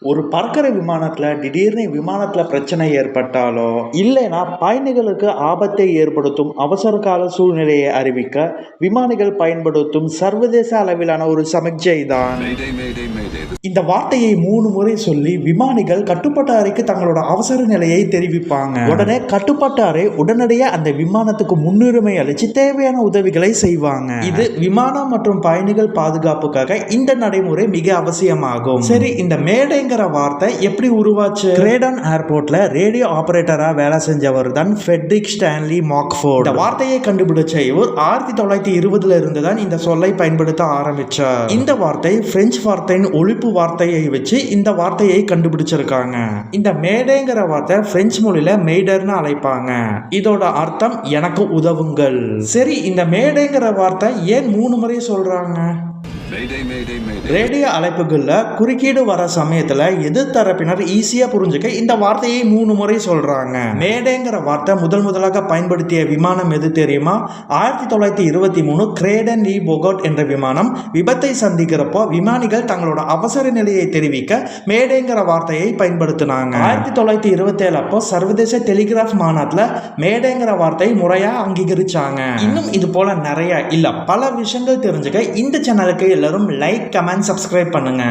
ஒரு பறக்கிற விமானத்துல திடீர்னு விமானத்துல பிரச்சனை ஏற்பட்டாலோ இல்லைன்னா பயணிகளுக்கு ஆபத்தை ஏற்படுத்தும் அவசர கால சூழ்நிலையை அறிவிக்க விமானிகள் பயன்படுத்தும் சர்வதேச அளவிலான ஒரு சமிக்ஞை தான் Mayday, mayday, mayday. இந்த வார்த்தையை 3 முறை சொல்லி விமானிகள் கட்டுப்பாட்டு அறைக்கு தங்களோட அவசர நிலையை தெரிவிப்பாங்க. உடனே கட்டுப்பாட்டு அறை உடனடியாக அந்த விமானத்துக்கு முன்னுரிமை அளிச்சு தேவையான உதவிகளை செய்வாங்க. இது விமானம் மற்றும் பயணிகள் பாதுகாப்புக்காக இந்த நடைமுறை மிக அவசியமாகும். சரி, இந்த மேடைங்கிற வார்த்தை எப்படி உருவாச்சு? கிரேடன் ஏர்போர்ட்ல ரேடியோ ஆபரேட்டரா வேலை செஞ்சவர் தான் ஃபெட்ரிக் ஸ்டான்லி மாக்ஃபோர்ட். இந்த வார்த்தையை கண்டுபிடிச்ச இவர் 1920 இருந்து தான் இந்த சொல்லை பயன்படுத்த ஆரம்பிச்சார். இந்த வார்த்தை பிரெஞ்சு வார்த்தையின் ஒழிப்பு வார்த்தையை வச்சு இந்த வார்த்தையை கண்டுபிடிச்சிருக்காங்க. இந்த மேடைங்கிற வார்த்தை பிரெஞ்சு மொழியில மெய்டர்னு அழைப்பாங்க. இதோட அர்த்தம் எனக்கு உதவுங்கள். சரி, இந்த மேடைங்கிற வார்த்தை ஏன் 3 முறை சொல்றாங்க? Mayday, mayday, mayday. ரேடியோ அழைப்புகள்ல குறுக்கீடு வர சமயத்துல எதிர்த்தரப்பினர் ஈஸியா புரிஞ்சுக்க இந்த வார்த்தையை 3 முறை சொல்றாங்க. மேடைங்கிற வார்த்தை முதலாக பயன்படுத்திய விமானம் எது தெரியுமா? 1923 கிரேடன் லீ போகோட் என்ற விமானம் விபத்தை சந்திக்கிறப்போ விமானிகள் தங்களோட அவசர நிலையை தெரிவிக்க மேடைங்கிற வார்த்தையை பயன்படுத்தினாங்க. 1927 அப்போ சர்வதேச டெலிகிராஃப் மாநாட்டில் மேடைங்கிற வார்த்தை முறையா அங்கீகரிச்சாங்க. இன்னும் இது போல நிறைய இல்ல பல விஷயங்கள் தெரிஞ்சுக்க இந்த சேனலுக்கு எல்லாரும் லைக், கமெண்ட், சப்ஸ்கிரைப் பண்ணுங்க.